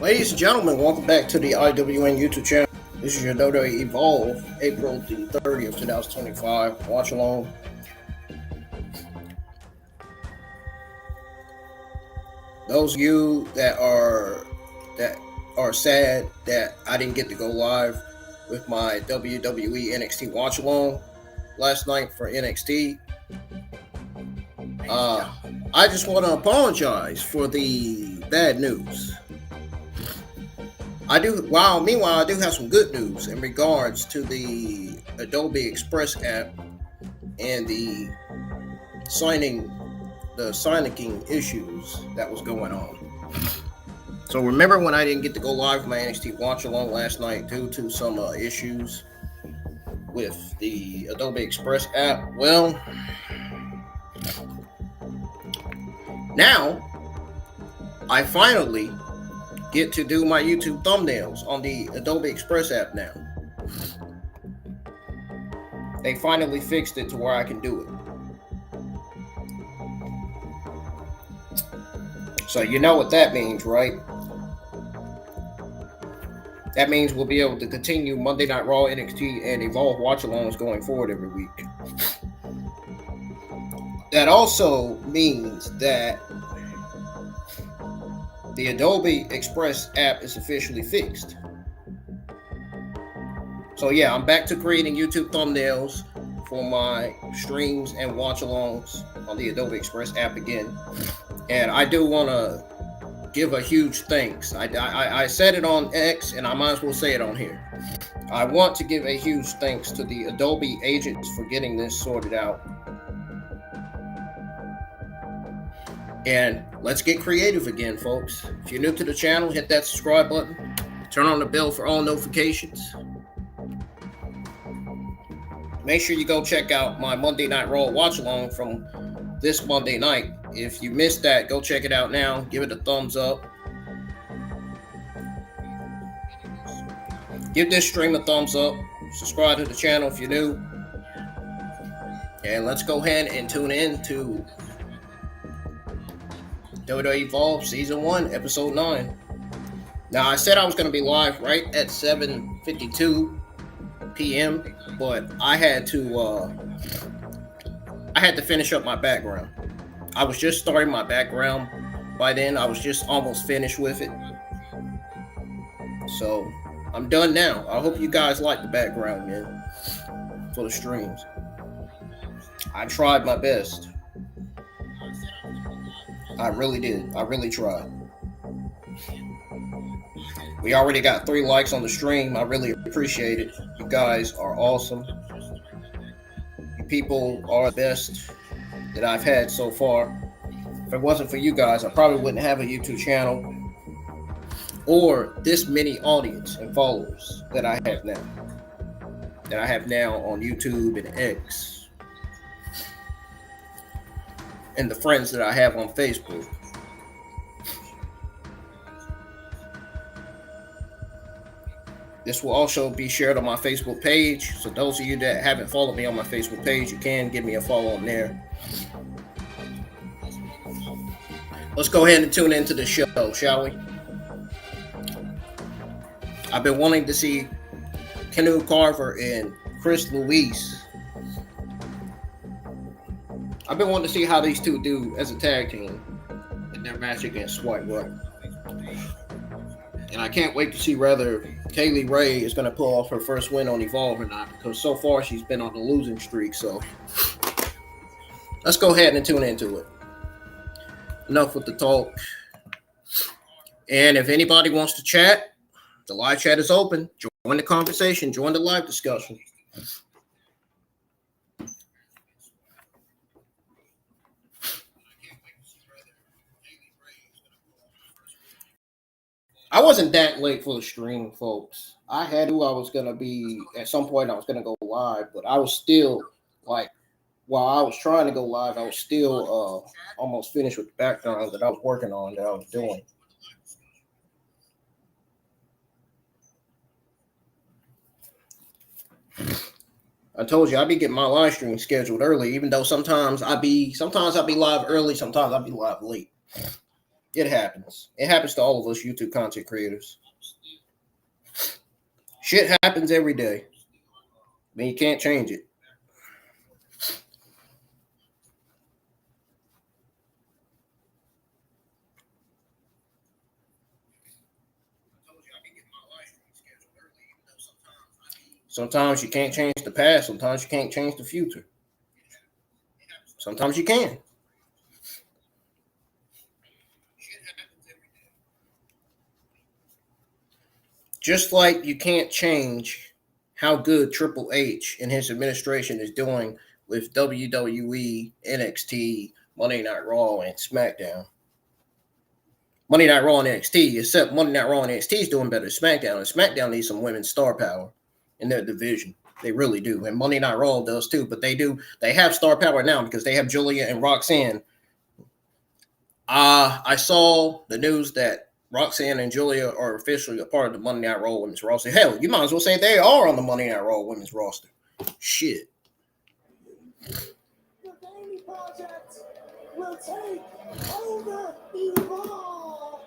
Ladies and gentlemen, welcome back to the IWN YouTube channel. This is your Dodo Evolve, April the 30th, 2025. Watch along. Those of you that are sad that I didn't get to go live with my WWE NXT watch along last night for NXT, I just want to apologize for the bad news. Meanwhile, I do have some good news in regards to the Adobe Express app and the signing issues that was going on. So remember when I didn't get to go live with my NXT watch along last night due to some issues with the Adobe Express app? Well, now I finally get to do my YouTube thumbnails on the Adobe Express app now. They finally fixed it to where I can do it. So you know what that means, right? That means we'll be able to continue Monday Night Raw, NXT, and Evolve watch-alongs going forward every week. That also means that the Adobe Express app is officially fixed. So yeah, I'm back to creating YouTube thumbnails for my streams and watch-alongs on the Adobe Express app again. And I do want to give a huge thanks. I said it on X, and I might as well say it on here. I want to give a huge thanks to the Adobe agents for getting this sorted out. And let's get creative again, folks. If you're new to the channel, hit that subscribe button. Turn on the bell for all notifications. Make sure you go check out my Monday Night Raw watch-along from this Monday night. If you missed that, go check it out now. Give it a thumbs up. Give this stream a thumbs up. Subscribe to the channel if you're new. And let's go ahead and tune in to Dodo Evolve Season 1, Episode 9. Now, I said I was going to be live right at 7:52 p.m., but I had to finish up my background. I was just starting my background By then, I was just almost finished with it. So I'm done now. I hope you guys like the background, man, for the streams. I tried my best. I really did. I really tried. We already got 3 likes on the stream. I really appreciate it. You guys are awesome. You people are the best that I've had so far. If it wasn't for you guys, I probably wouldn't have a YouTube channel or this many audience and followers that I have now. That I have now on YouTube and X. And the friends that I have on Facebook. This will also be shared on my Facebook page. So those of you that haven't followed me on my Facebook page, you can give me a follow on there. Let's go ahead and tune into the show, shall we? I've been wanting to see Kenu Carver and Chris Luis. I've been wanting to see how these two do as a tag team in their match against Swipe Right. And I can't wait to see whether Kaylee Ray is going to pull off her first win on Evolve or not, because so far she's been on the losing streak. So let's go ahead and tune into it. Enough with the talk. And if anybody wants to chat, the live chat is open. Join the conversation. Join the live discussion. I wasn't that late for the stream, folks. I had who I was going to be at some point. I was going to go live, but I was still like, while I was trying to go live, I was still almost finished with the background that I was working on, that I was doing. I told you I'd be getting my live stream scheduled early, even though sometimes I'll be live early, sometimes I'll be live late. It happens. It happens to all of us YouTube content creators. Shit happens every day. I mean, you can't change it. Sometimes you can't change the past. Sometimes you can't change the future. Sometimes you can. Just like you can't change how good Triple H and his administration is doing with WWE, NXT, Monday Night Raw, and SmackDown. Monday Night Raw and NXT, except Monday Night Raw and NXT is doing better than SmackDown, and SmackDown needs some women's star power in their division. They really do. And Monday Night Raw does too, but they have star power now because they have Julia and Roxanne. I saw the news that Roxanne and Julia are officially a part of the Monday Night Raw women's roster. Hell, you might as well say they are on the Monday Night Raw women's roster. Shit. The Baby Project will take over Evolve.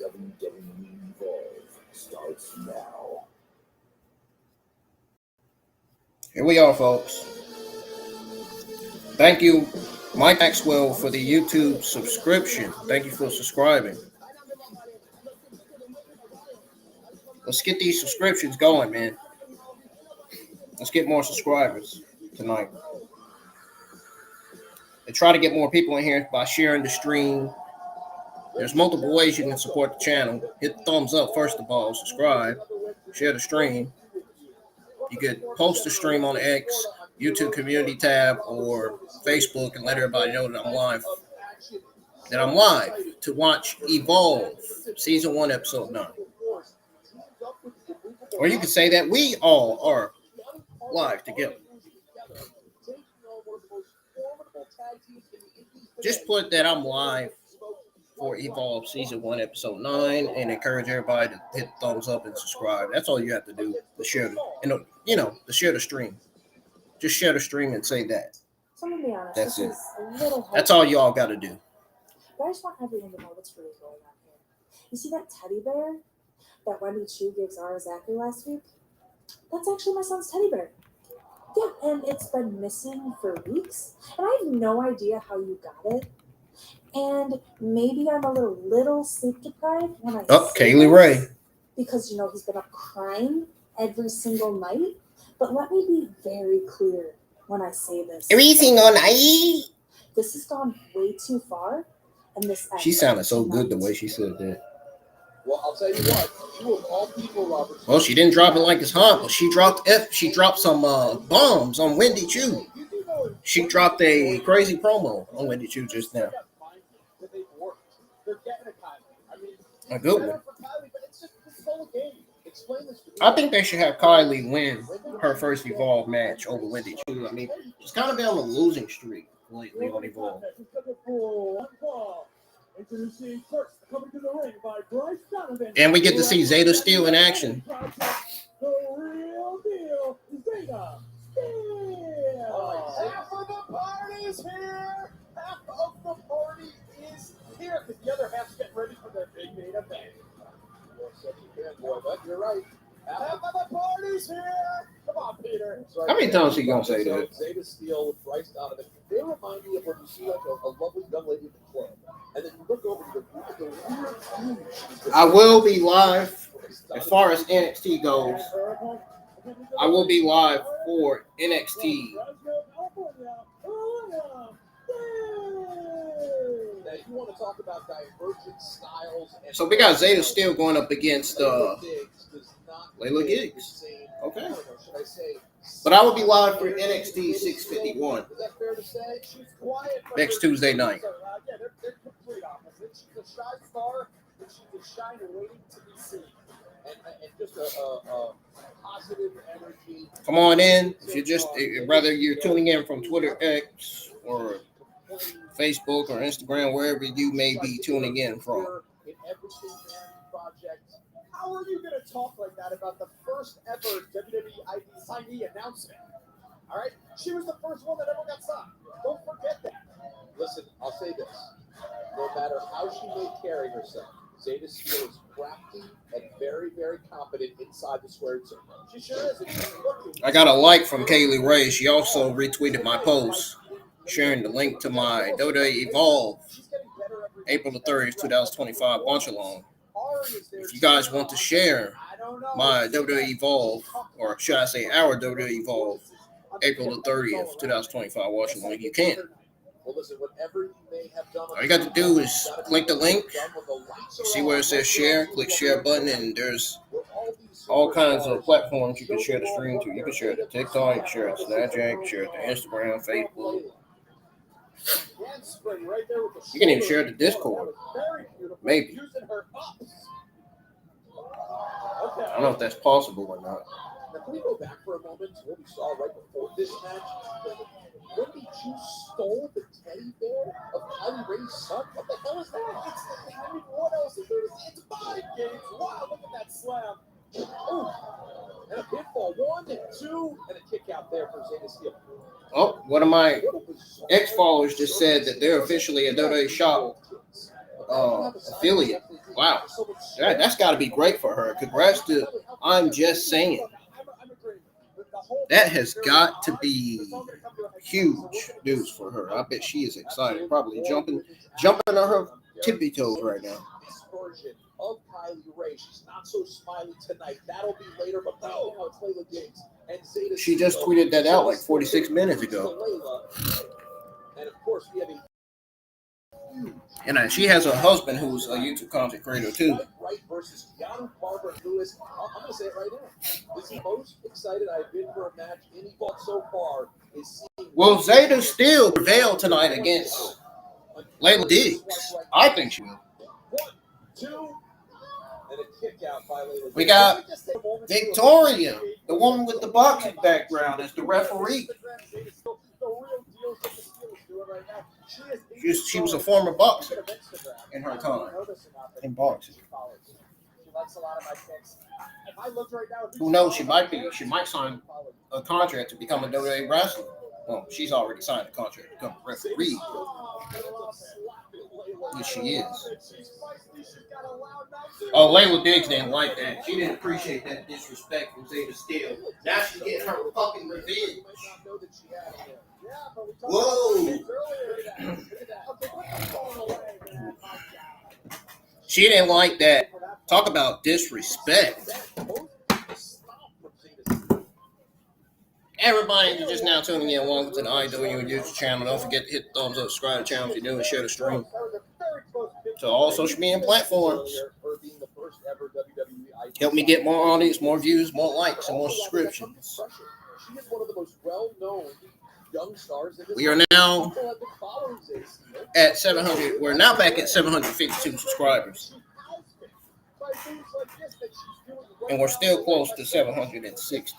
WWE Evolve starts now. Here we are, folks. Thank you, Mike Maxwell, for the YouTube subscription. Thank you for subscribing. Let's get these subscriptions going, man. Let's get more subscribers tonight. And try to get more people in here by sharing the stream. There's multiple ways you can support the channel. Hit the thumbs up, first of all. Subscribe. Share the stream. You could post the stream on X, YouTube community tab, or Facebook and let everybody know that I'm live. That I'm live to watch Evolve, Season 1, Episode 9. Or you could say that we all are live together. Just put that I'm live for Evolve Season 1, Episode 9, and encourage everybody to hit the thumbs up and subscribe. That's all you have to do to share to share the stream. Just share the stream and say that. So I'm gonna be honest, That's this it. is a little hard. That's all y'all got to do. But I just want everyone to know what's really going on here. You see that teddy bear that Wendy Chu gave Zara Zachary last week? That's actually my son's teddy bear. Yeah, and it's been missing for weeks. And I have no idea how you got it. And maybe I'm a little sleep deprived when I Oh, say Kaylee this, Ray. because he's been up crying every single night. But let me be very clear when I say this. Every single night. This has gone way too far, and this She ends sounded so tonight. good the way she said that. Well, I'll tell you what. You of all people, Robert. Well, she didn't drop it like it's hot, but she dropped some bombs on Wendy Chu. She dropped a crazy promo on Wendy Chu just now. A good one. I think they should have Kylie win her first Evolve match over Wendy Chu. I mean, she's kind of been on a losing streak lately on Evolve. Introducing first, coming to the ring by Bryce Donovan. And we get to see Zeta Steel in action. The real deal, Zeta Steel. Half of the party's here. Half of the party is here because the other half's getting ready for their big main event. You're such a fanboy, but you're right. Half of the party's here. Come on, Peter. Sorry, How many times he gonna say that? Zeta Steel with Bryce Donovan. They remind me of when you see like a lovely young lady at the club, and then you look over to the weird huge. I will be live as far as NXT goes. I will be live for NXT. Now, you want to talk about divergent styles. So we got Zeta Steel going up against Layla Giggs. Okay. But I will be live for NXT 651 Is that fair to say? She's quiet. next Tuesday night. Yeah, they're complete opposites. She's a shy star, but she's a shiner waiting to be seen. And just a positive energy. Come on in. If you're whether you're tuning in from Twitter X or Facebook or Instagram, wherever you may be tuning in from. In everything Vanity Project. How are you going to talk like that about the first ever WWE ID signee announcement? All right? She was the first one that ever got signed. Don't forget that. Listen, I'll say this. No matter how she may carry herself, Zeta Steel is crafty and very, very competent inside the squared circle. She sure is. And she's looking. I got a like from Kaylee Ray. She also retweeted my post, sharing the link to my WWE Evolve April the 30th, 2025 watch along. If you guys want to share my WWE Evolve, or should I say our WWE Evolve, April the 30th, 2025 watch along, you can. All you got to do is click the link, see where it says share, click share button, and there's all kinds of platforms you can share the stream to. You can share it to TikTok, you can share it to Snapchat, you can share it to Instagram, Facebook. You can even share it to Discord. Maybe. I don't know if that's possible or not. Now, can we go back for a moment to what we saw right before this match? Wendy Chu stole the teddy bear of Kylie Ray's son? What the hell is that? I mean, what else is there? It's mind games. Wow, look at that slam. Oh, and a pinfall. 1, 2, and a kick out there for Zeta Steel. Oh, one of my ex-followers just said that they're officially a WWE Shop affiliate. Wow. That's got to be great for her. Congrats to I'm Just Saying. That has got to be huge news for her. I bet she is excited. Probably jumping on her tippy toes right now. Of Kylie Ray. She's not so smiley tonight. That'll be later, but no, it's Layla Giggs. And Zeta she just tweeted that out like 46 minutes ago. And of course, we have and she has a husband who's a YouTube content creator too. Right versus Keanu Barbara Lewis. I'm going to say it right now. This is the most excited I've been for a match in Evolve so far. Will Zeta Steel prevail tonight against Layla Giggs? I think she will. 1, 2, and a kick out by Layla. We got Victoria, the woman with the boxing background, as the referee. She was a former boxer in her time in boxing. Who knows? She might sign a contract to become a WWE wrestler. Well, she's already signed a contract to become a referee. Which she is. Oh, Layla Giggs didn't like that. She didn't appreciate that disrespect from Zeta Steel. Now she's getting her fucking revenge. Whoa! She didn't like that. Talk about disrespect. Everybody who's just now tuning in, welcome to the IW YouTube channel. Don't forget to hit the thumbs up, subscribe to the channel if you're new, and share the stream to all social media platforms. Help me get more audience, more views, more likes, and more subscriptions. She is one of the most well-known young stars in this We are now People have been following Zeta Steele. at 700. We're now back at 752 subscribers, and we're still close to 760.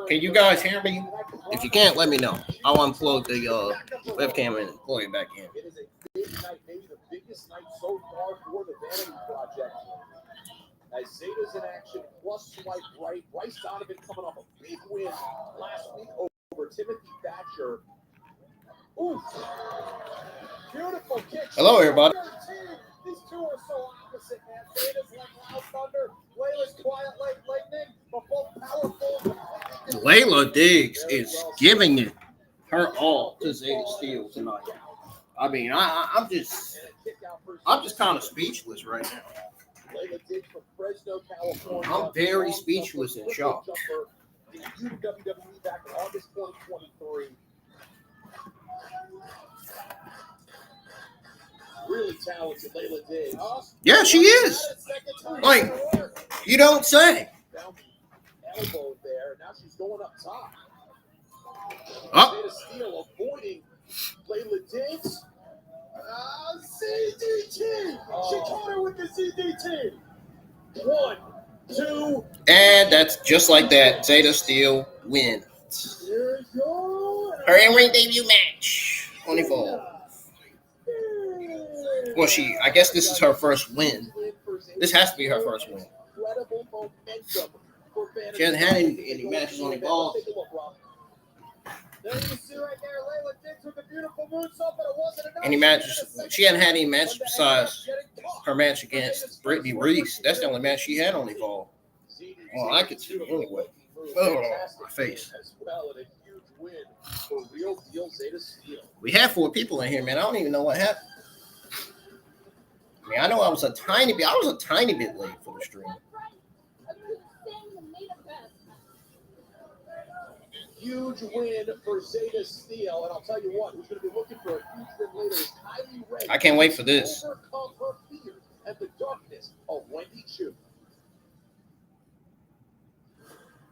Can you guys hear me? If you can't, let me know. I'll unplug the webcam and plug it back in. It is a big night, maybe the biggest night so far for the Vanity Project. As Zeta's in action, plus swipe right. Bryce Donovan coming off a big win last week over Timothy Thatcher. Ooh, beautiful kick. Hello, everybody. These two are so opposite, man. Zeta's like loud thunder. Layla's quiet like lightning, but both powerful. Layla Diggs is giving it her all to Zeta Steele tonight. I mean, I'm just kind of speechless right now. Layla Diggs from Fresno, California. I'm very speechless and shocked. Debuted WWE back in August 2023. Really talented Layla Diggs. Yeah, she is. Like, you don't say. Down the elbow there. Now she's going up top. Oh, Zeta Steele avoiding Layla Diggs. CDT. She caught her with the CDT. 1, 2. and that's just like that. Zeta Steele wins Here you go. her in-ring debut match on Evolve. Well, I guess this is her first win. This has to be her first win. Incredible momentum for Vanity. She hasn't had any matches on Evolve. Take a look, Rob. There you see right there, Layla Diggs with a beautiful moonsault, but it wasn't enough. Any matches? She hadn't had any matches besides her match against Brittany Reese. That's the only match she had on Evolve. Well, I could see anyway. Oh, my face. As well, and a huge win for Real Deal Zeta Steele. We had 4 people in here, man. I don't even know what happened. I mean, I know I was a tiny bit late for the stream. Huge win for Zeta Steele, and I'll tell you what, who's going to be looking for a huge win later is Kylie Ray. I can't wait for this. Overcome her fear and the darkness of Wendy Chu.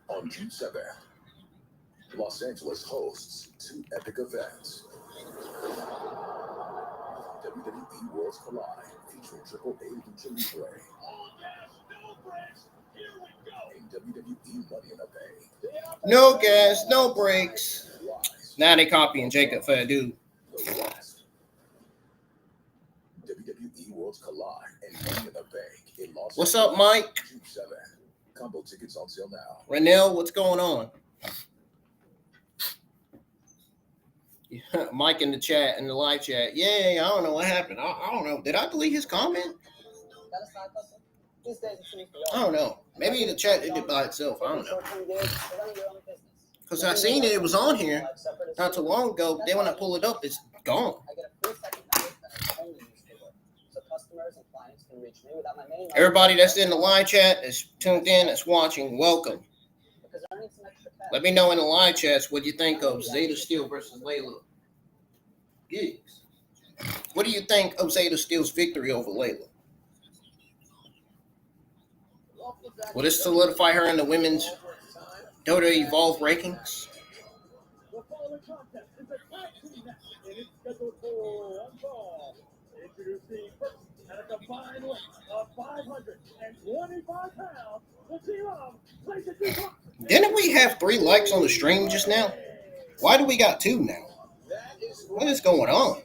On June 7th, Los Angeles hosts 2 epic events. WWE Worlds Collide, featuring Triple H and Jimmy Bray. And WWE Money in the Bank. No gas, no brakes. Now they copying Jacob Fadu. The West. WWE Worlds Collide and Money in the Bank in Los What's Angeles, up, Mike? June 7th. Combo tickets on sale now. Renell, what's going on? Mike in the chat, in the live chat. Yeah, I don't know what happened. I don't know. Did I delete his comment? I don't know. Maybe the chat did it by itself. I don't know. Because I seen it. It was on here not too long ago. Then when I pull it up, it's gone. Everybody that's in the live chat, that's tuned in, that's watching, welcome. Let me know in the live chats what you think of Zeta Steele versus Layla Diggs. What do you think of Zeta Steele's victory over Layla? Will this solidify her in the women's Dota Evolve rankings? The following contest is a tag team match, and it's scheduled for one fall. Introducing first at a combined weight of 525 pounds, the team of PlayStation 2. Didn't we have 3 likes on the stream just now? Why do we got 2 now? What is going on?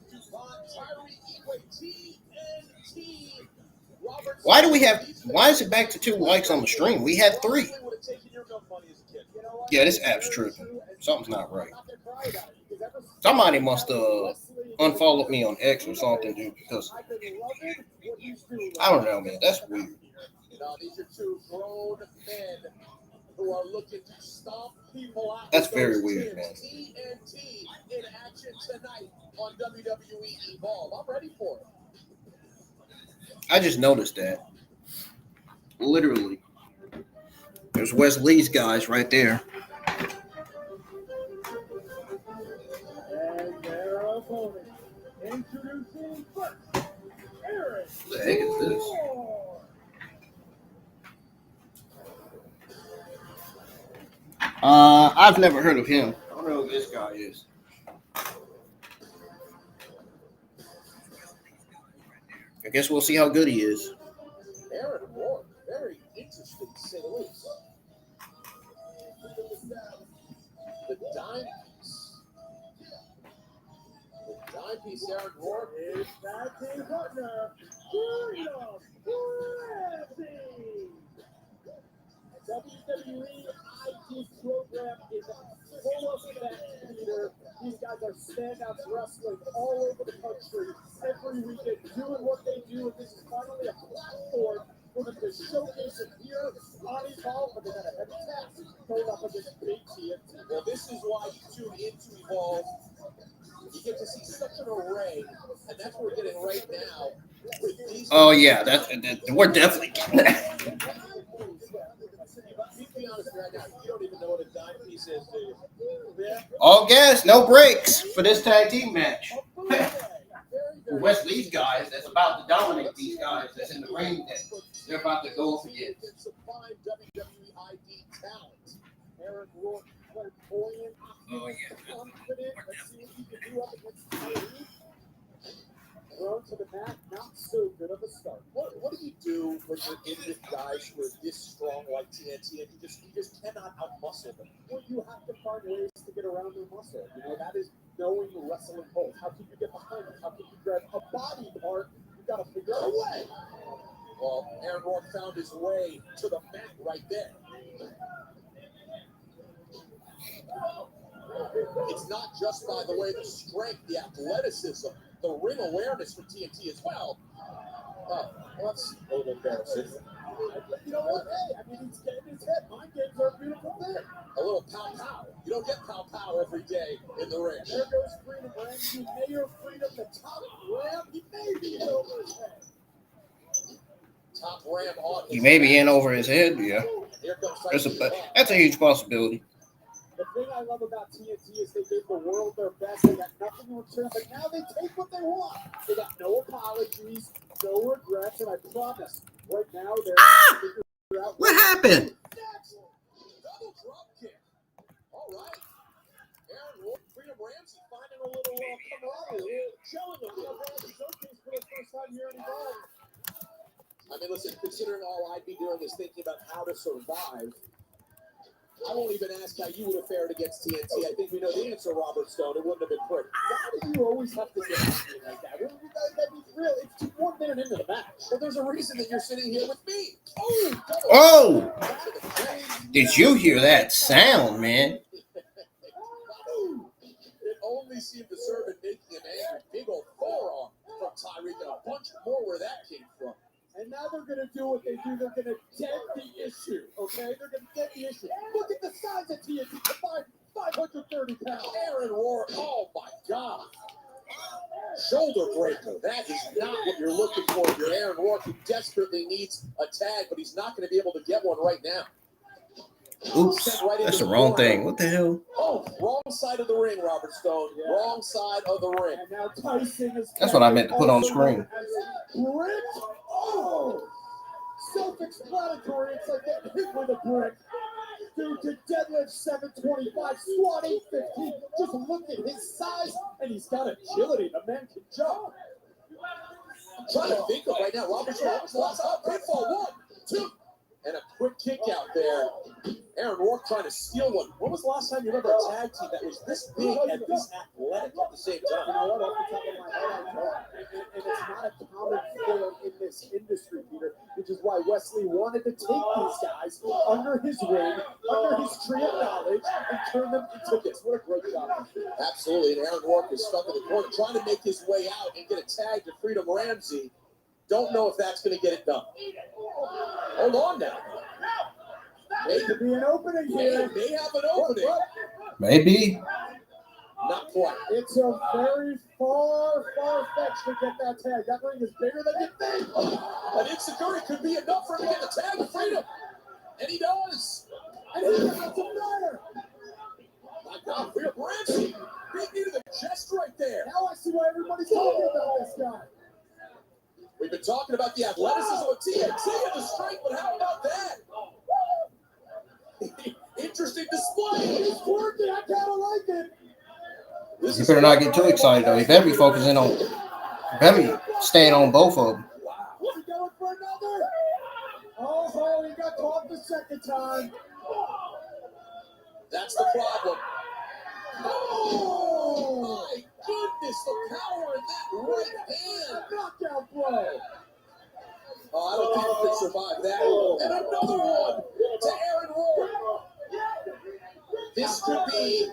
Why is it back to 2 likes on the stream? We had 3. Yeah, this app's tripping. Something's not right. Somebody must have unfollowed me on X or something, dude, because I don't know, man. That's weird. These are 2 grown men who are looking to stomp people out. That's very weird, man. TNT in action tonight. on WWE Evolve. I'm ready for it. I just noticed that. Literally. There's Wes Lee's guys right there. And their opponent, introducing first, Aaron. What the heck is this? Roar. I've never heard of him. I don't know who this guy is. I guess we'll see how good he is. Aaron Roar, very interesting to say the least. The dime piece. The dime piece, Aaron Roar, is tag team partner, Freedom Ramsey. WWE IG program is full of that leader. These guys are standout wrestling all over the country every weekend, doing what they do, and this is finally a platform for them to showcase it here on Evolve, but they got a heavy task going up against Big TNT. Well, this is why you tune into Evolve. You get to see such an array, and that's what we're getting right now. With these Yeah, we're definitely getting that. Be honest right now, you don't even know what a dime piece is, do you? Yeah. All gas, no breaks for this tag team match. Wes Lee's guys that's about to dominate these guys that's in the ring that they're about to go up against. Aaron Rourke, flamboyant, Oh, yeah. confident. Let's see what he can do up against Tyree. Thrown to the mat, not so good of a start. What do you do when you're in with guys who are this strong like TNT and you just cannot outmuscle them? Well, you have to find ways to get around their muscle. You know, that is knowing the wrestling holds. How can you get behind it? How can you grab a body part? You got to figure out a way. Well, Aaron Rourke found his way to the mat right there. It's not just by the way the strength, the athleticism, the ring awareness for TNT as well. Well, that's a little embarrassing. You know what? Hey, I mean, he's getting his head. Mind games are a beautiful thing. A little pow-pow. You don't get pow-pow every day in the ring. There goes Freedom Ramsey, Mayor Freedom, the top ram. He may be in over his head. Top ram on his He may be in over his head, yeah. Here comes That's a huge possibility. The thing I love about TNT is they gave the world their best. They got nothing in return, but now they take what they want. They got no apologies, no regrets, and I promise, right now they're figuring out What happened? next. Double drop kick. All right. Aaron Rourke, Freedom Ramsey finding a little camaraderie, showing them the Ramsey showcase for the first time here in Evolve. I mean, listen, considering all I'd be doing is thinking about how to survive, I won't even ask how you would have fared against TNT. I think we know the answer, Robert Stone. It wouldn't have been pretty. Why do you always have to get angry like that? That'd be real. It's just 1 minute into the match. Well, there's a reason that you're sitting here with me. Oh! Did you hear that sound, man? It only seemed to serve in making him angry. Big old forearm from Tyreek and a bunch more where that came from. And now they're going to do what they do. They're going to dent the issue, okay? They're going to dent the issue. Look at the size of TNT. Combined 530 pounds. Aaron Rourke, oh my God. Shoulder breaker. That is not what you're looking for. You're Aaron Rourke, who desperately needs a tag, but he's not going to be able to get one right now. Oops, that's the wrong thing. What the hell? Oh, wrong side of the ring, Robert Stone. Yeah. Wrong side of the ring. And now Tyson is That's what I meant to put on the screen. Brick. Oh, self-explanatory. It's like getting hit with a brick. Dude, to deadlift 725, squat 815. Just look at his size, and he's got agility. The man can jump. I'm trying to think of right now. Robert Stone lost out. Pitfall 1, 2. And a quick kick out there. Aaron Rourke trying to steal one. When was the last time you remember a tag team that was this big and this athletic at the same time? You know what? Off the top of my head, I know. And it's not a common thing in this industry, Peter, which is why Wesley wanted to take these guys under his wing, under his tree of knowledge, and turn them into this. What a great job. Absolutely. And Aaron Rourke is stuck in the corner, trying to make his way out and get a tag to Freedom Ramsey. Don't know if that's going to get it done. Hold on now. May could be an opening here. May have an opening. Maybe. Not quite. It's a very far fetch to get that tag. That ring is bigger than you think. An insecurity could be enough for him to get the tag of freedom. And he does. And he gets a flyer. My God, Rhea Ramsey. Big knee to the chest right there. Now I see why everybody's talking about this guy. We've been talking about the athleticism of TNT and the strength, but how about that? Interesting display. He's quirky. I kind of like it. You better not get too excited though. You better be focusing on. You better be staying on both of them. Is he going for another? Oh, he got caught the second time. That's the problem. Oh, My goodness, the power in that right hand. a knockout blow. Oh, I don't think he could survive that. And another one to Aaron Rourke. This could be,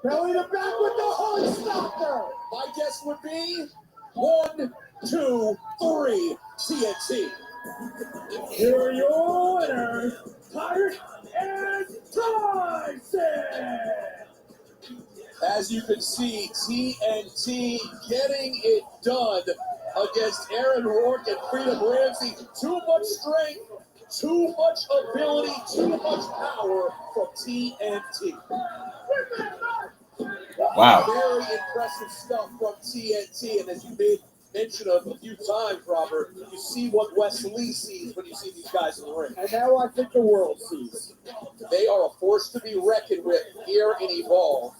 Belly to back with the heart stopper. my guess would be 1, 2, 3 TNT. Here are your winners, Pirate and Tyson. As you can see, TNT getting it done against Aaron Rourke and Freedom Ramsey. Too much strength, too much ability, too much power from TNT. Wow. Very impressive stuff from TNT. And as you made mention of a few times, Robert, you see what Wes Lee sees when you see these guys in the ring. And now I think the world sees. They are a force to be reckoned with here in Evolve.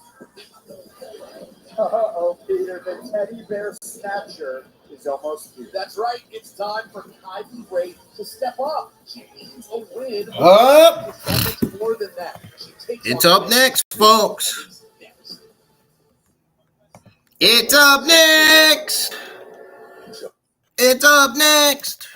Uh-oh, Peter, the teddy bear snatcher is almost here. That's right. It's time for Ivy Ray to step up. She needs a win. Up. So much more than that. She takes It's on- up next, folks. It's up next. It's up next.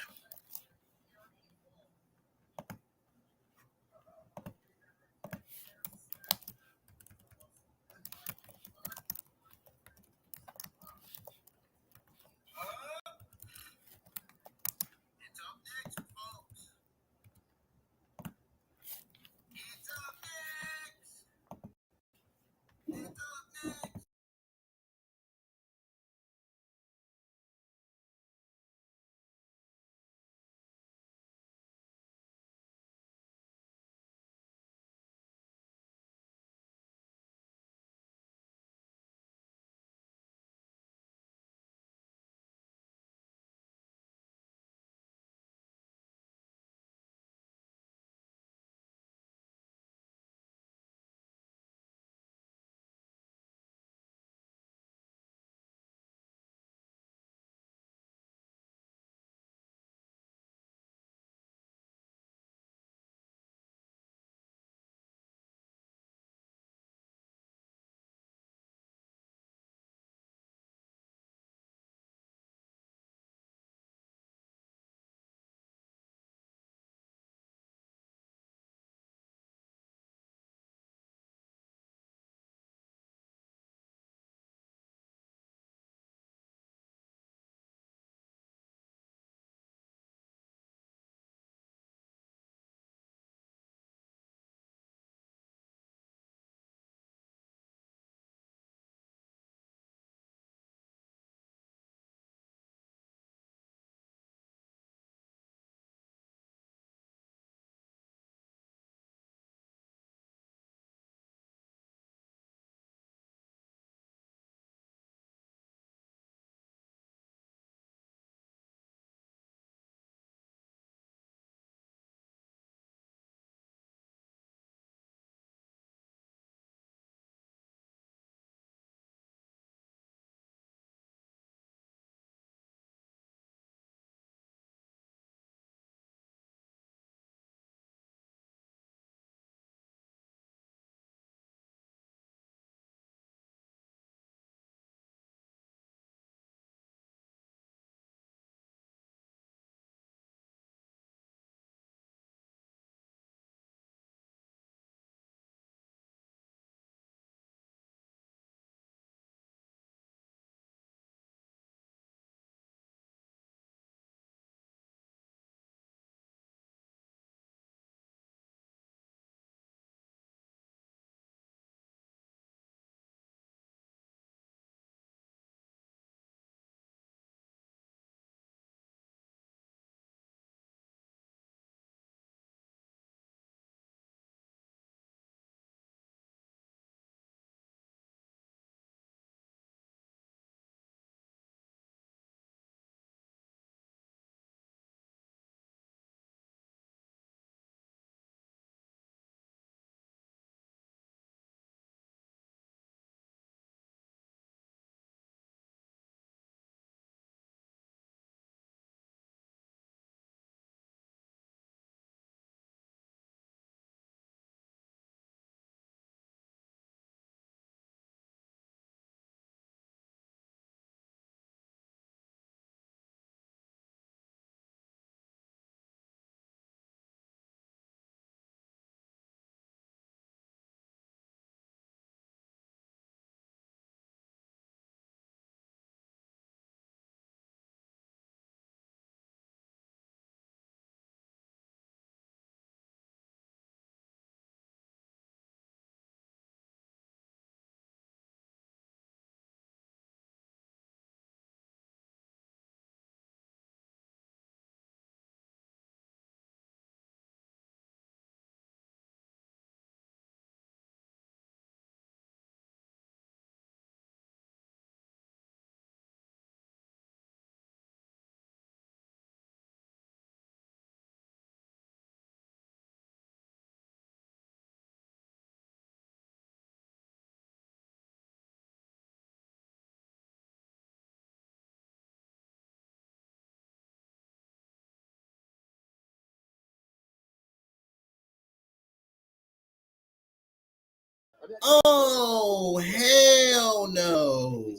Oh, hell no.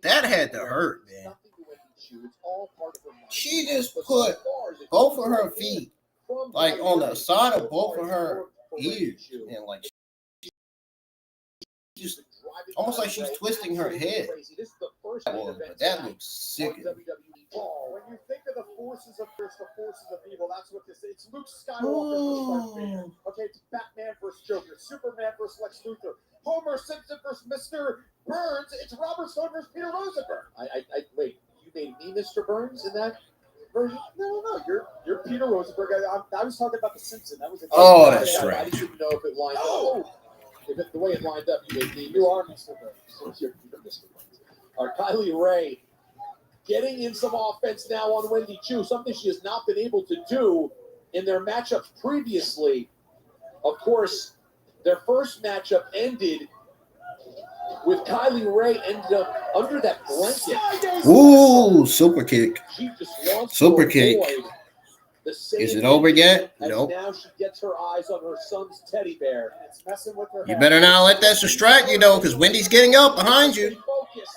That had to hurt, man. She just put both of her feet like on the side of both of her ears, and like just almost like she's twisting her head. But that looks sick. When you think of the forces of evil, that's what this is. It's Luke Skywalker versus Darth Vader. Okay, it's Batman versus Joker, Superman versus Lex Luthor, Homer Simpson versus Mr. Burns. It's Robert Stone versus Peter Rosenberg. I wait. You made me Mr. Burns in that version? No. You're Peter Rosenberg. I was talking about the Simpsons. That was That's right. I didn't know if it lined up. The way it lined up, you are Mr. Burns. You're Mr. Burns. All right, Kylie Ray getting in some offense now on Wendy Choo, something she has not been able to do in their matchups previously. Of course, their first matchup ended with Kylie Ray ended up under that blanket. Ooh, super kick. She just wants Super to kick. avoid the same Is it over yet? as Nope. now she gets her eyes on her son's teddy bear. And it's messing with her You head. better not let that distract you, though, because Wendy's getting up behind you. Focus.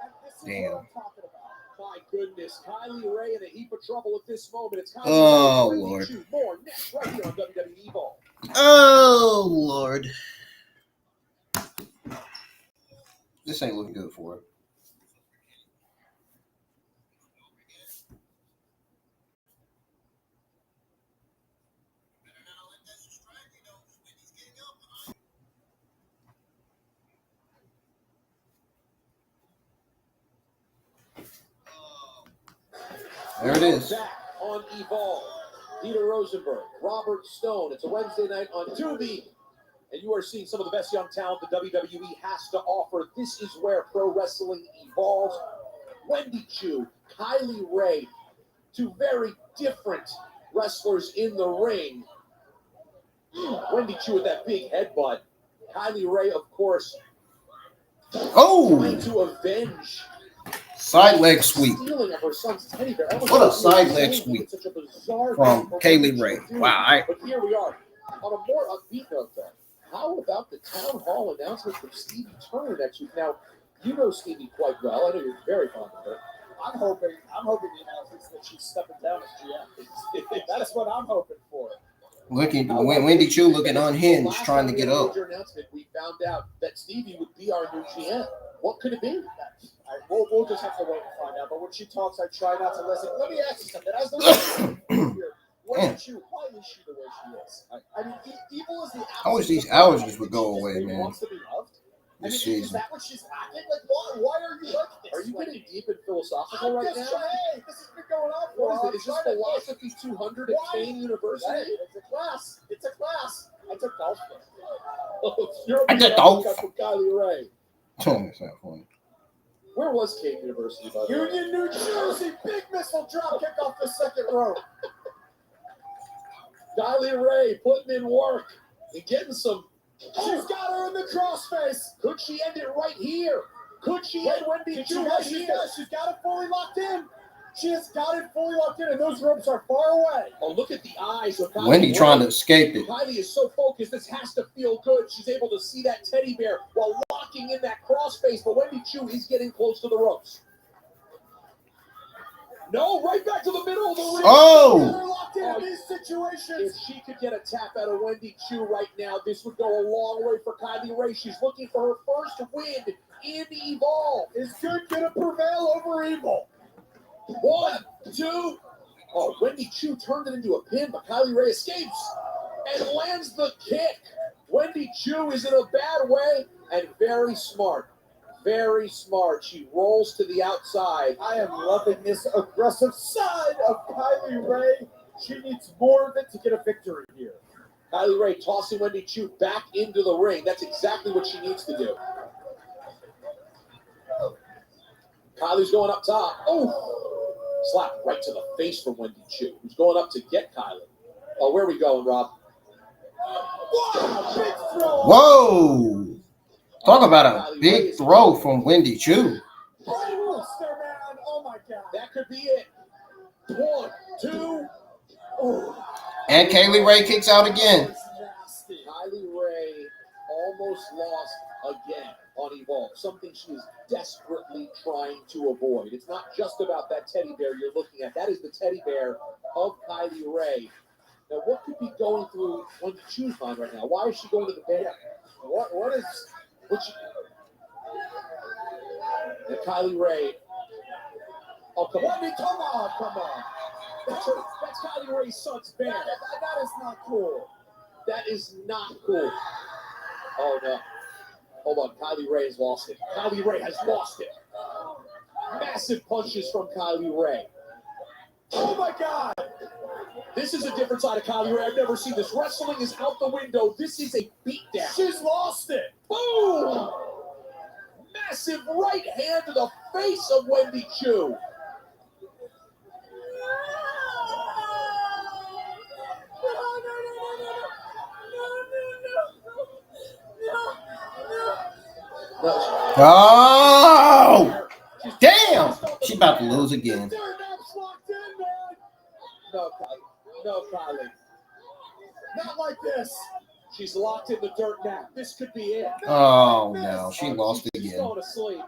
And this is Damn. what I'm talking about. My goodness, Kylie Ray in a heap of trouble at this moment. It's Kylie Oh, Ray, Wendy Lord. Choo. More next right here on WWE Evolve. Oh, Lord. This ain't looking good for her. There it is. Back on Evolve, Peter Rosenberg, Robert Stone. It's a Wednesday night on Tubi, and you are seeing some of the best young talent the WWE has to offer. This is where pro wrestling evolves. Wendy Choo, Kylie Ray, two very different wrestlers in the ring. Wendy Choo with that big headbutt. Kylie Ray, of course, trying Oh, to avenge side leg sweep stealing of her son's teddy bear. What a side leg sweep Such a bizarre from thing for Kaylee Wendy Ray. to do. Wow. But here we are. On a more upbeat note, though, how about the town hall announcement from Stevie Turner next week? Now, you know Stevie quite well. I know you're very fond of her. I'm hoping the announcement that she's stepping down as GM. That is what I'm hoping for. Looking, Wendy Choo looking unhinged, Last trying to time get we up. made your announcement, we found out that Stevie would be our new GM. What could it be? We'll just have to wait and find out. But when she talks, I try not to listen. Let me ask you something. As the why is she the way she is? I mean, evil is the. I wish these allergies would go away, She man. wants to be loved. I mean, This is season. that what she's lacking? Like, why are you like this? Are you Like, getting deep and philosophical I'm right just now? trying. This has been going on for a What while. is it? Is this Philosophy 200 at Kane University? Hey, it's a class. It's a class. I took golf. You're I did golf. from Kylie Ray. Oh, that's not funny. Where was Kane University, by the way? Union, New Jersey, big missile drop kick off the second row. Kylie Ray putting in work and getting some. She's got her in the crossface. Could she end it right here? Could she end Wendy Choo right here? She's got it fully locked in. She has got it fully locked in, and those ropes are far away. Oh, look at the eyes of Kylie Wendy Ray. trying to escape it. Kylie is so focused, this has to feel good. She's able to see that teddy bear while locking in that crossface, but Wendy Choo is getting close to the ropes. No, right back to the middle of the ring. Oh! They're locked in these If situations. she could get a tap out of Wendy Choo right now, this would go a long way for Kylie Ray. She's looking for her first win in Evolve. Is good going to prevail over evil? 1, 2. Oh, Wendy Choo turned it into a pin, but Kylie Ray escapes and lands the kick. Wendy Choo is in a bad way and very smart. Very smart. She rolls to the outside. I am loving this aggressive side of Kylie Ray. She needs more of it to get a victory here. Kylie Ray tossing Wendy Choo back into the ring. That's exactly what she needs to do. Kylie's going up top. Oh! Slap right to the face from Wendy Choo, who's going up to get Kylie. Oh, where are we going, Rob? Wow, big throw. Whoa! Talk about a big throw from Wendy Choo. Brainless there, man. Oh my God. That could be it. 1, 2. Oh. And Kaylee Ray kicks out again. That's nasty. Kylie Ray almost almost lost again on Evolve, something she is desperately trying to avoid. It's not just about that teddy bear you're looking at. That is the teddy bear of Kylie Rae. Now, what could be going through Wendy Chu's mind right now? Why is she going to the bear? What is... And Kylie Rae... Oh, come on. Wendy, come on. That's Kylie Rae's son's bear. That is not cool. That is not cool. Oh, no. Hold on. Kylie Rae has lost it. Kylie Rae has lost it. Massive punches from Kylie Rae. Oh, my God. This is a different side of Kylie Rae. I've never seen this. Wrestling is out the window. This is a beatdown. She's lost it. Boom. Massive right hand to the face of Wendy Chu. Oh, damn! She about to lose again. No, Kylie. No, Kylie. Not like this. She's locked in the dirt now. This could be it. Oh no, she lost She's again. going to sleep.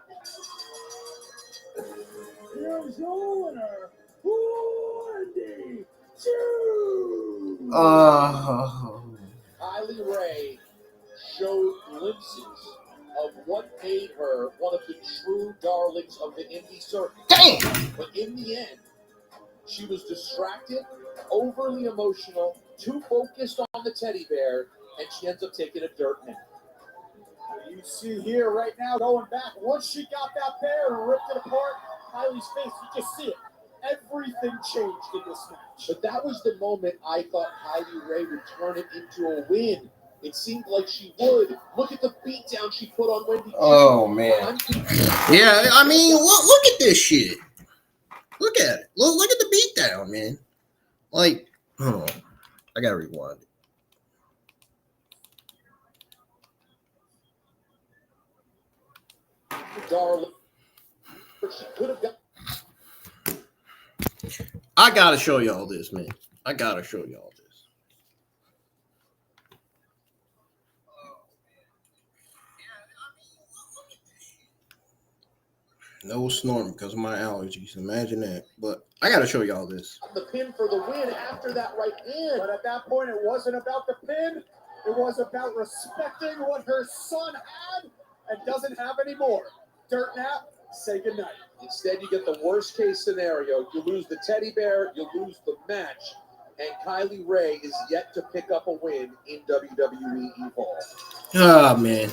Here's your winner, Wendy Chu. Kylie Rae showed glimpses of what made her one of the true darlings of the indie circuit. Damn! But in the end, she was distracted, overly emotional, too focused on the teddy bear, and she ends up taking a dirt nap. You see here right now, going back, once she got that bear and ripped it apart, Kylie's face, you just see it. Everything changed in this match. But that was the moment I thought Kylie Rae would turn it into a win. It seemed like she would. Look at the beatdown she put on Wendy Chu. Oh man. Yeah, I mean, look at this shit. Look at it. Look at the beatdown, man. Like, hold on. I gotta rewind it. Darling. But she could have got. I gotta show y'all this, man. I gotta show y'all this. No snoring because of my allergies. Imagine that. But I gotta show y'all this. The pin for the win after that right hand. But at that point, it wasn't about the pin. It was about respecting what her son had and doesn't have anymore. Dirt nap, say goodnight. Instead, you get the worst case scenario. You lose the teddy bear, you lose the match, and Kylie Rae is yet to pick up a win in WWE Evolve. Oh man.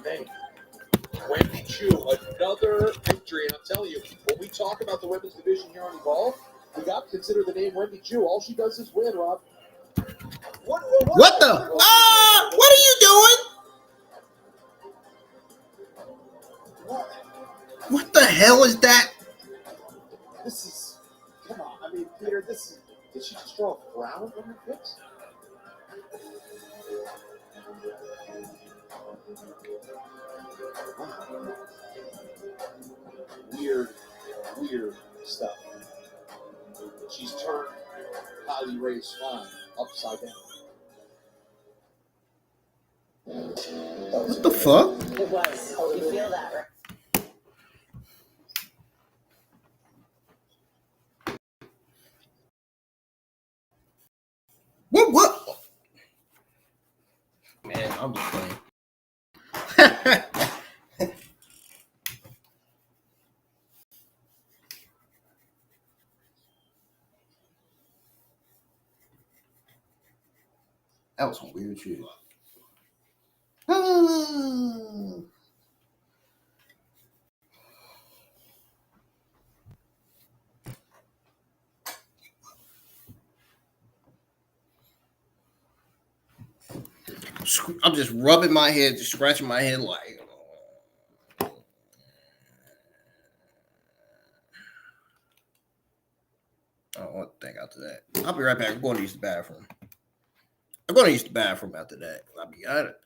Man, Wendy Chu, another victory. And I'm telling you, when we talk about the women's division here on Evolve, we got to consider the name Wendy Chu. All she does is win, Rob. What the? What are you doing? What the hell is that? This is, come on. I mean, Peter, this is. Did she just draw a frown on her face? Wow. Weird stuff. She's turned Kylie Rae's spine upside down. What the fuck? It was. You feel that, right? What? Man, I'm just playing. That was some weird shit. I'm just rubbing my head, just scratching my head like. I don't want to think after that. I'll be right back. I'm going to use the bathroom. After that. I'll be at it.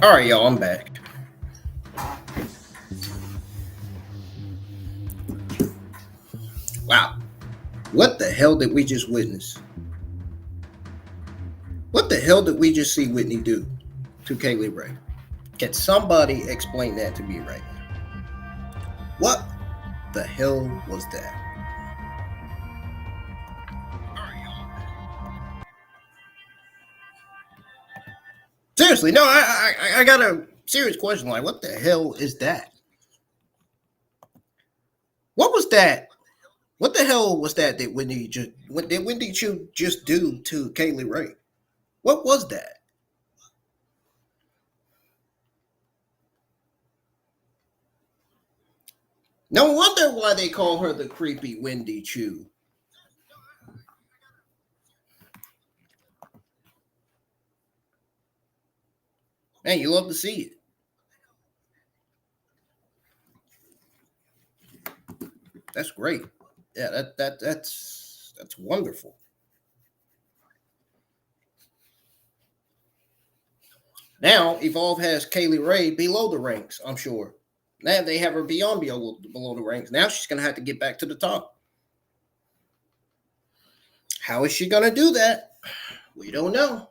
All right, y'all, I'm back. Wow. What the hell did we just witness? What the hell did we just see Whitney do to Kaylee Ray? Can somebody explain that to me right now? What the hell was that? Seriously, no, I got a serious question. Like, what the hell is that? What was that? What the hell was that that Whitney just what did Whitney Chu just do to Kaylee Ray? What was that? No wonder why they call her the creepy Wendy Chu. Man, you love to see it. That's great. Yeah, that's wonderful. Now Evolve has Kaylee Ray below the ranks, I'm sure. Now they have her beyond below the ranks. Now she's gonna have to get back to the top. How is she gonna do that? We don't know.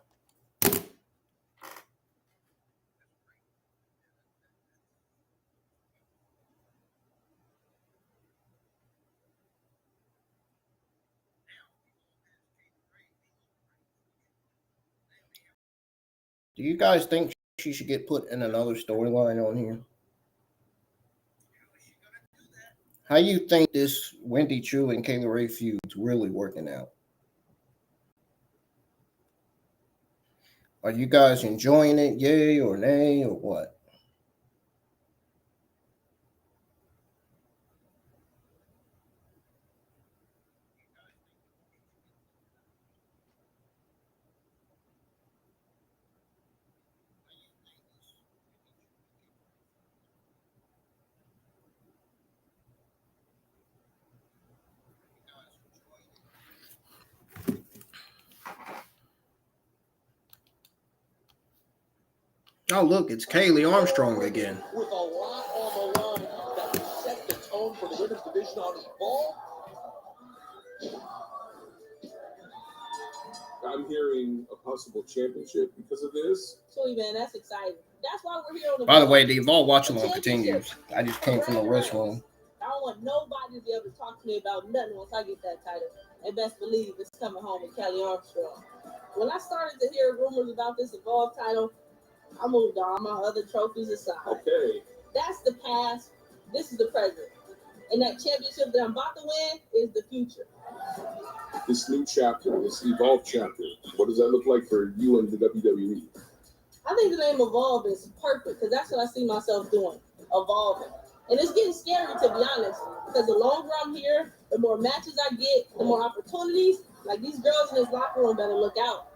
Do you guys think she should get put in another storyline on here? How you think this Wendy Chu and Kayla Ray feud's really working out? Are you guys enjoying it, yay or nay, or what? Oh, look, it's Kaylee Armstrong again. With a lot on the line that will set the tone for the women's division on Evolve. I'm hearing a possible championship because of this. Sweet man, that's exciting. That's why we're here on the. By the way, the Evolve Watch Along continues. I just came from the restroom. I don't want nobody to be able to talk to me about nothing once I get that title. And best believe it's coming home with Kelly Armstrong. When I started to hear rumors about this Evolve title, I moved all my other trophies aside. Okay. That's the past. This is the present. And that championship that I'm about to win is the future. This new chapter, this Evolve chapter, what does that look like for you and the WWE? I think the name Evolve is perfect because that's what I see myself doing, evolving. And it's getting scary, to be honest, because the longer I'm here, the more matches I get, the more opportunities. Like, these girls in this locker room better look out.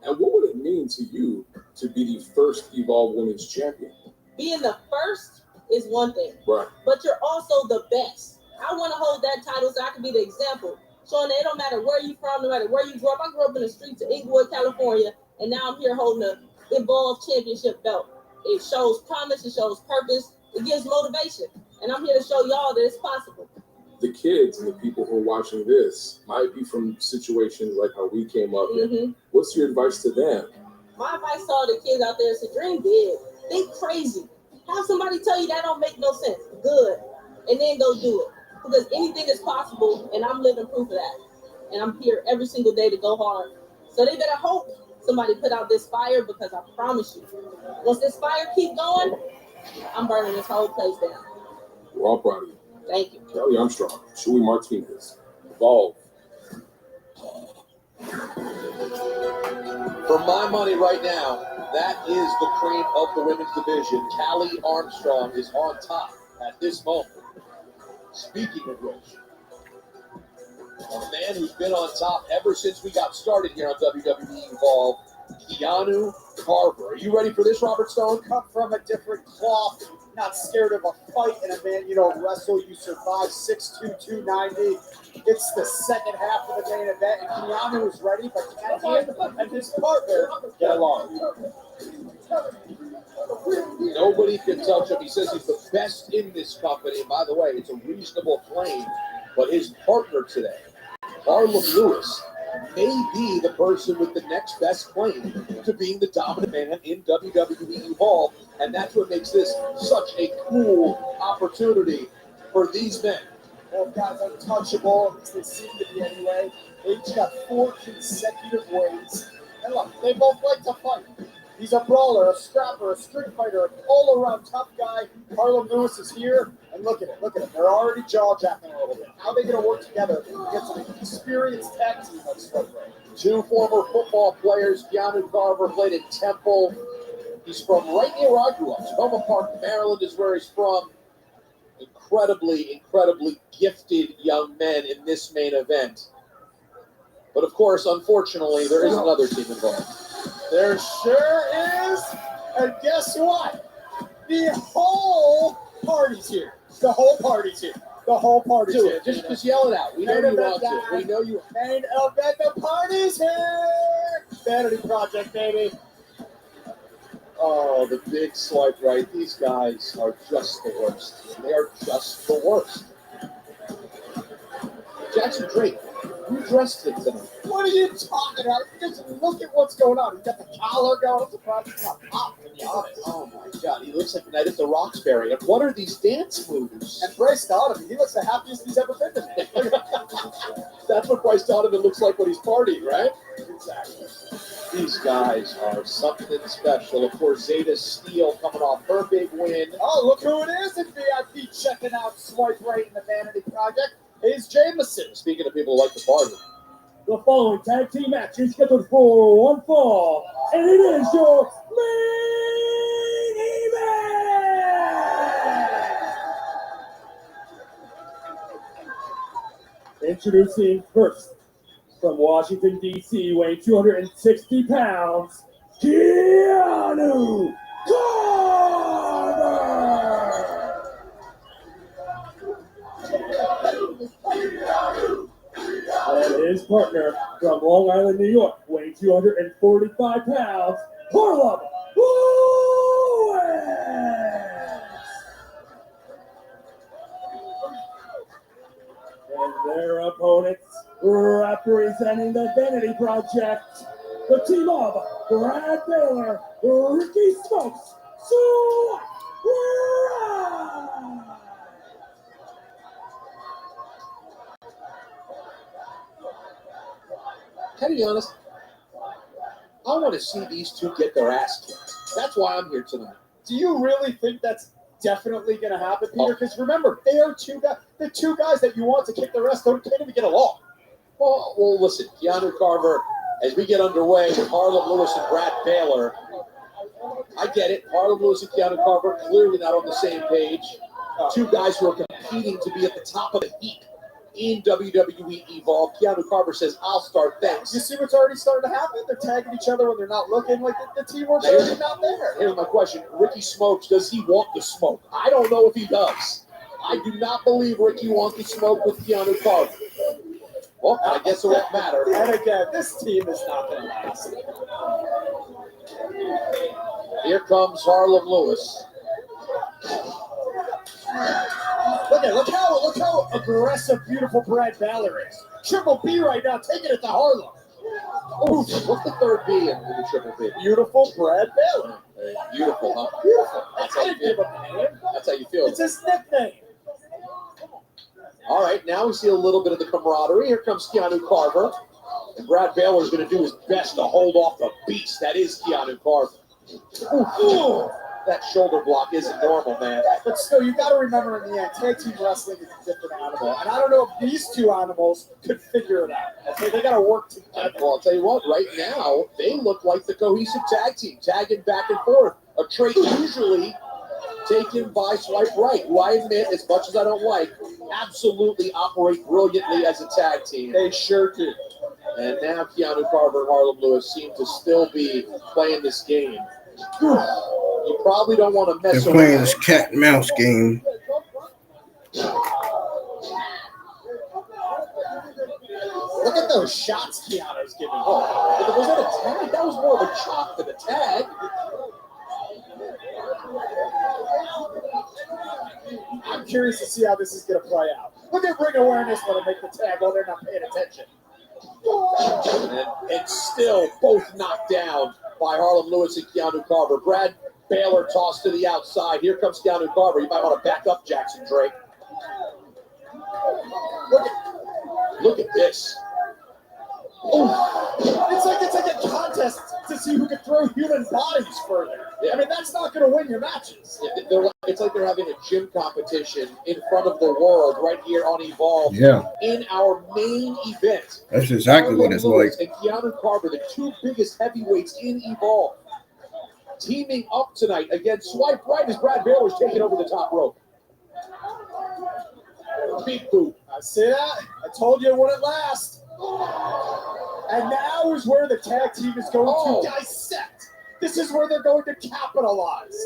And what would it mean to you to be the first Evolve Women's Champion? Being the first is one thing, Right. but you're also the best. I want to hold that title so I can be the example, showing that it don't matter where you from, no matter where you grew up. I grew up in the streets of Inglewood, California, and now I'm here holding the Evolve Championship belt. It shows promise, it shows purpose, it gives motivation, and I'm here to show y'all that it's possible. The kids and the people who are watching this might be from situations like how we came up. Mm-hmm. What's your advice to them? My advice to all the kids out there is to dream big, think crazy. Have somebody tell you that don't make no sense. Good. And then go do it. Because anything is possible, and I'm living proof of that. And I'm here every single day to go hard. So they better hope somebody put out this fire, because I promise you, once this fire keep going, I'm burning this whole place down. We're all proud of you. Thank you. Kelly Armstrong, Chewy Martinez, Evolve. For my money right now, that is the cream of the women's division. Callie Armstrong is on top at this moment. Speaking of which, a man who's been on top ever since we got started here on WWE Evolve, Keanu Carver. Are you ready for this, Robert Stone? Cut from a different cloth, not scared of a fight, and a man you don't wrestle, you survive. 6'2", 290. It's the second half of the main event, and Keanu is ready, but can he and his partner get along? Nobody can touch him. He says he's the best in this company. And by the way, it's a reasonable claim. But his partner today, Harlem Lewis, may be the person with the next best claim to being the dominant man in WWE Evolve. And that's what makes this such a cool opportunity for these men. Both guys untouchable, at least they seem to be anyway. They each got 4 consecutive wins. And look, they both like to fight. He's a brawler, a scrapper, a street fighter, an all-around tough guy. Harlem Lewis is here, and look at it. They're already jaw-jacking a little bit. How are they going to work together against an experienced tag team like Swift Ray? 2 former football players. Keanu Carver played at Temple. He's from right near where I grew up. Sonoma Park, Maryland is where he's from. Incredibly gifted young men in this main event. But of course, unfortunately, there is another team involved. There sure is, and guess what? The whole party's here. The whole party's here. Do it. Just yell it out. We know you want to. We know you. Main event, the party's here. Vanity Project, baby. Oh, the big swipe right. These guys are just the worst. They are just the worst. Jackson Drake, you dressed it tonight. What are you talking about? Just look at what's going on. He's got the collar going. I'm surprised he's not popped, to be honest. Oh my God, he looks like the night at the Roxbury. And what are these dance moves? And Bryce Donovan, he looks the happiest he's ever been to me. That's what Bryce Donovan looks like when he's partying, right? Exactly. These guys are something special. Of course, Zeta Steele coming off her big win. Oh, look who it is in VIP checking out Swipe Right in the Vanity Project. It's Jameson. Speaking of people who like to party. The following tag team match is scheduled for one fall, and it is your main event. Introducing first, from Washington, D.C., weighing 260 pounds, Keanu Carver! And his partner from Long Island, New York, weighing 245 pounds, Harlem Lewis! And their opponents, representing the Vanity Project, the team of Brad Baylor, Ricky Smokes, Swift Ray! To be honest, I want to see these two get their ass kicked. That's why I'm here tonight. Do you really think that's definitely going to happen, Peter? Because remember, they are the two guys that you want to kick their ass can't even get along. Well, listen, Keanu Carver, as we get underway with Harlem Lewis and Brad Baylor, I get it. Harlem Lewis and Keanu Carver clearly not on the same page. Two guys who are competing to be at the top of the heap in WWE Evolve. Keanu Carver says, I'll start, thanks. You see what's already starting to happen? They're tagging each other when they're not looking. Like the teamwork's already not there. Here's my question. Ricky Smokes, does he want the smoke? I don't know if he does. I do not believe Ricky wants the smoke with Keanu Carver. Well, I guess it won't matter. And again, this team is not going to last. Here comes Harlem Lewis. Look how aggressive, beautiful Brad Baylor is. Triple B right now, taking it to Harlem. Ooh, what's the third B in the Triple B? Beautiful Brad Baylor. Beautiful, huh? Beautiful. That's I how you didn't give feel. him a name. That's how you feel. It's his nickname. All right, now we see a little bit of the camaraderie. Here comes Keanu Carver. And Brad Baylor is going to do his best to hold off the beast that is Keanu Carver. Ooh. That shoulder block isn't normal, man. But still, you got to remember in the end, tag team wrestling is a different animal. And I don't know if these two animals could figure it out. Okay, they got to work together. Well, I'll tell you what, right now, they look like the cohesive tag team, tagging back and forth. A trait usually taken by Swipe Right, who I admit, as much as I don't like, absolutely operate brilliantly as a tag team. They sure do. And now Keanu Carver and Harlem Lewis seem to still be playing this game. You probably don't want to mess They're around. playing this cat and mouse game. Look at those shots Keanu's giving. Oh, was that a tag? That was more of a chop than a tag. curious to see how this is going to play out. Look at ring awareness when I make the tag while they're not paying attention. And still both knocked down by Harlem Lewis and Keanu Carver. Brad Baylor tossed to the outside. Here comes Keanu Carver. You might want to back up Jackson Drake. Look at this. Oh, it's like a contest to see who can throw human bodies further. Yeah. I mean, that's not going to win your matches. It's like they're having a gym competition in front of the world right here on Evolve. Yeah, In our main event. that's exactly what it's like. And Keanu Carver, the two biggest heavyweights in Evolve, teaming up tonight against Swipe Right as Brad Baylor's taking over the top rope. Big boot. I see that. I told you it wouldn't last. And now is where the tag team is going to dissect. This is where they're going to capitalize.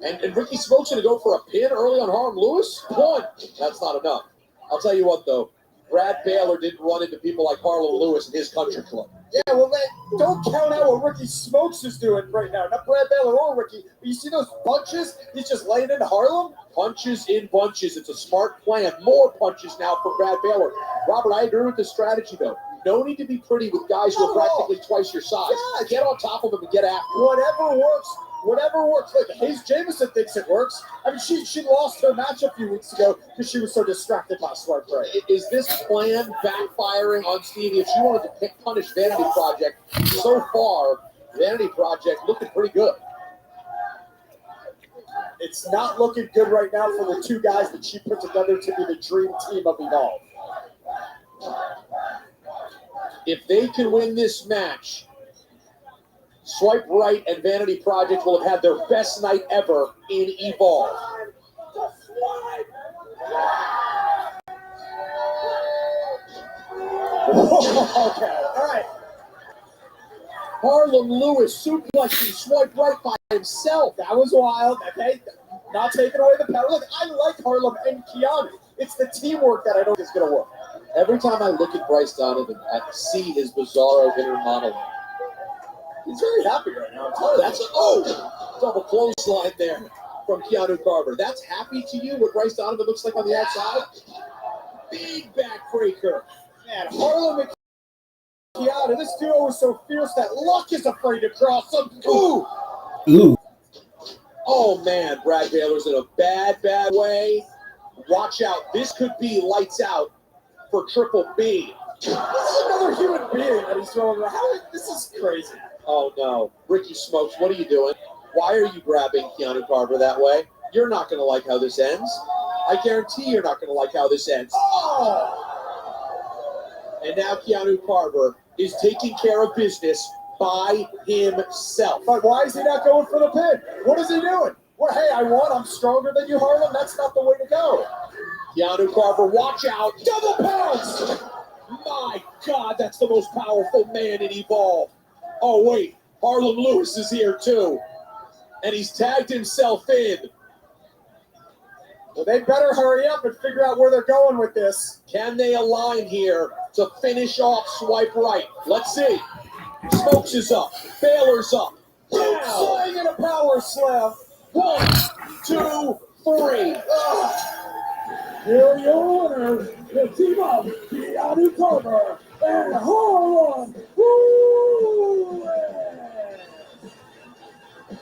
And Ricky Smoke's going to go for a pin early on Harlem Lewis? One. That's not enough. I'll tell you what, though. Brad Baylor didn't run into people like Harlem Lewis in his country club. Yeah, well, don't count out what Ricky Smokes is doing right now. Not Brad Baylor or Ricky. But you see those punches he's just laying into Harlem? Punches in bunches. It's a smart plan. More punches now for Brad Baylor. Robert, I agree with the strategy, though. No need to be pretty with guys who are practically twice your size. Yeah. Get on top of them and get after them. Whatever works. Whatever works. Look, Hayes Jameson thinks it works. I mean, she lost her match a few weeks ago because she was so distracted by Swipe Right. Is this plan backfiring on Stevie? If she wanted to punish Vanity Project, so far, Vanity Project looking pretty good. It's not looking good right now for the two guys that she put together to be the dream team of Evolve. If they can win this match, Swipe Right and Vanity Project will have had their best night ever in Evolve. Okay, all right. Harlem Lewis suplexing Swipe Right by himself. That was wild. Okay, not taking away the power. Look, I like Harlem and Keanu. It's the teamwork that I don't think is going to work. Every time I look at Bryce Donovan, I see his Bizarro inner monologue. He's very happy right now. I'm telling you. That's double clothesline there from Keanu Carver. That's happy to you what Bryce Donovan looks like on the outside? Big backbreaker. Man, Harlem and Keanu, this duo is so fierce that Luck is afraid to cross them. Ooh! Ooh. Oh, man, Brad Baylor's in a bad way. Watch out. This could be lights out for Triple B. This is another human being that he's throwing around. This is crazy. Oh, no. Ricky Smokes, what are you doing? Why are you grabbing Keanu Carver that way? You're not going to like how this ends. I guarantee you're not going to like how this ends. Oh! And now Keanu Carver is taking care of business by himself. But why is he not going for the pin? What is he doing? Well, hey, I won. I'm stronger than you, Harlem. That's not the way to go. Keanu Carver, watch out. Double pounce! My God, that's the most powerful man in Evolve. Oh, wait. Harlem Lewis is here, too. And he's tagged himself in. Well, they better hurry up and figure out where they're going with this. Can they align here to finish off Swipe Right? Let's see. Smokes is up. Baylor's up. Down. Flying in a power slam. 1, 2, 3. Here are your winners, the team of Keanu Carver and Harlem Lewis.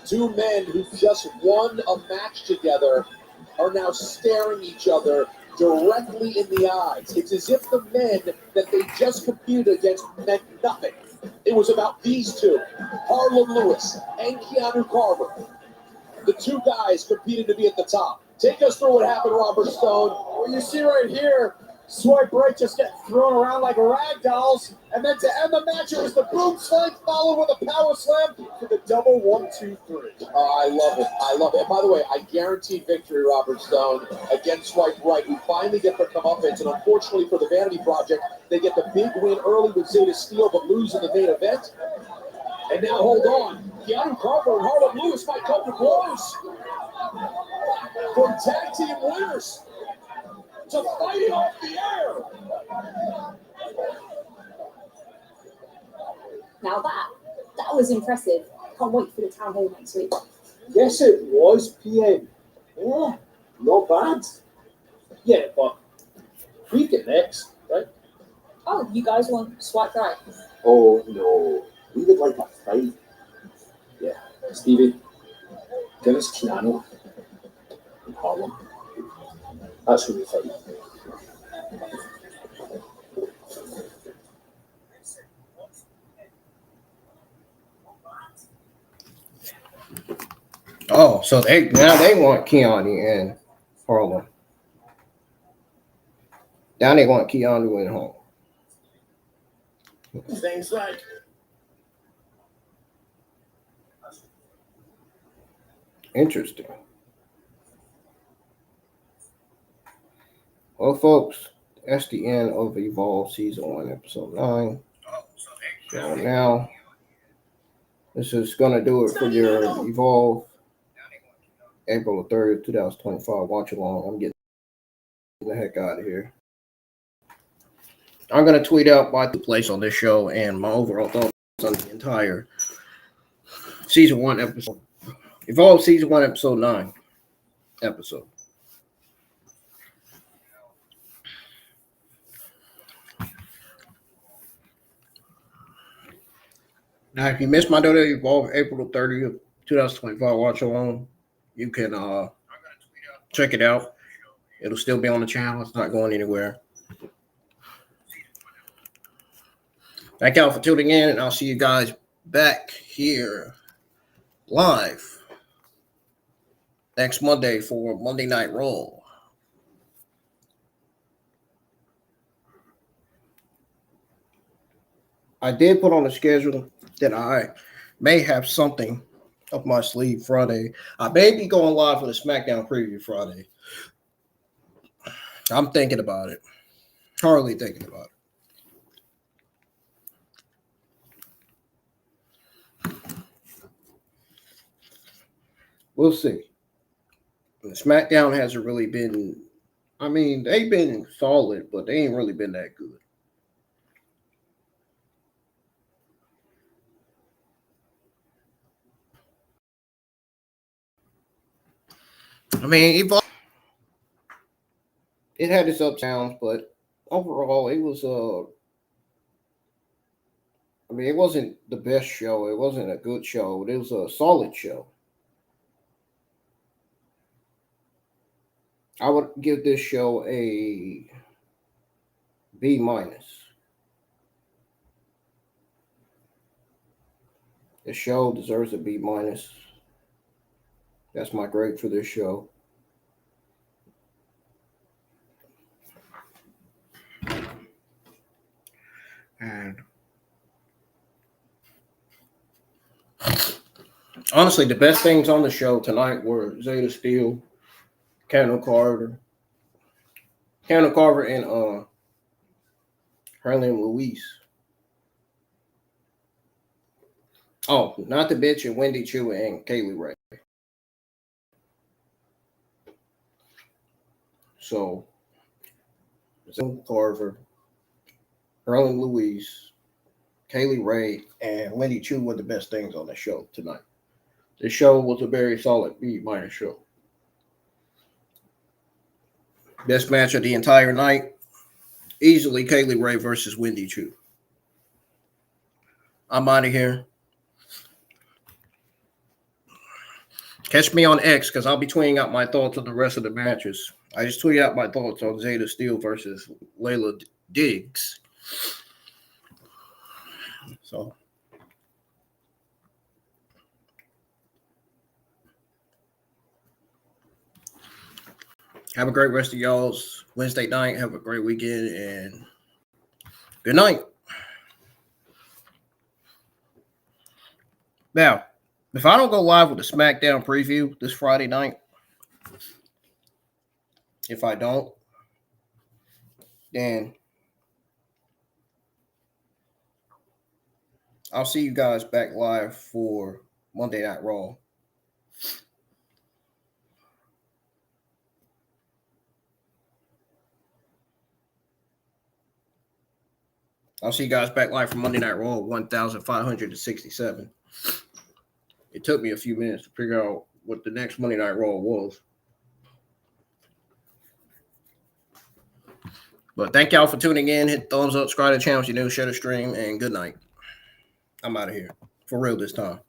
Two men who just won a match together are now staring each other directly in the eyes. It's as if the men that they just competed against meant nothing. It was about these two, Harlem Lewis and Keanu Carver. The two guys competing to be at the top. Take us through what happened, Robert Stone. Well, you see right here, Swipe Right just getting thrown around like rag dolls. And then to end the match, it was the boom slam followed with a power slam for the double 1, 2, 3. I love it. I love it. And by the way, I guarantee victory, Robert Stone, against Swipe Right, who finally get their comeuppance. And unfortunately for the Vanity Project, they get the big win early with Zeta Steel, but lose in the main event. And now, hold on. Keanu Carver and Harlem Lewis might come to blows for tag team winners to fight it off the air. Now that was impressive. Can't wait for the town hall next week. Yes, it was PM. Yeah, not bad. Yeah, but we get next, right? Oh, you guys want SWAT guy? Oh no, we would like a fight. Yeah, Stevie, give us Keanu in Harlem. That's who we fight. Oh, so they want Keanu in Harlem. Now they want Keanu in Harlem. Things like Interesting. Well, folks, that's the end of Evolve Season 1, Episode 9. So now, this is going to do it for your Evolve April 3rd, 2025 watch along. I'm getting the heck out of here. I'm going to tweet out my place on this show and my overall thoughts on the entire Season 1 episode. Evolve Season 1, Episode 9 episode. Now, if you missed my WWE Evolve April 30th, 2025 watch along, you can check it out. It'll still be on the channel. It's not going anywhere. Thank y'all for tuning in, and I'll see you guys back here live next Monday for Monday Night Raw. I did put on the schedule that I may have something up my sleeve Friday. I may be going live for the SmackDown preview Friday. I'm thinking about it. Hardly thinking about it. We'll see. The SmackDown hasn't really been, I mean, they've been solid, but they ain't really been that good. I mean, it had its ups and downs, but overall, it was I mean, it wasn't the best show. It wasn't a good show. It was a solid show. I would give this show a B minus. The show deserves a B minus. That's my grade for this show. And honestly, the best things on the show tonight were Zeta Steel, Candle Carver, and Herlin Louise. Oh, not to mention Wendy Chu and Kaylee Ray. So, Zeta Carver, Herlin Louise, Kaylee Ray, and Wendy Chu were the best things on the show tonight. The show was a very solid B minus show. Best match of the entire night, easily Kaylee Ray versus Wendy Chu. I'm out of here. Catch me on X because I'll be tweeting out my thoughts on the rest of the matches. I just tweeted out my thoughts on Zeta Steel versus Layla Diggs. So, have a great rest of y'all's Wednesday night. Have a great weekend and good night. Now, if I don't go live with the SmackDown preview this Friday night, if I don't, then I'll see you guys back live for Monday Night Raw. I'll see you guys back live for Monday Night Raw 1567. It took me a few minutes to figure out what the next Monday Night Raw was. But thank y'all for tuning in. Hit thumbs up, subscribe to the channel if you're new, share the stream, and good night. I'm out of here. For real this time.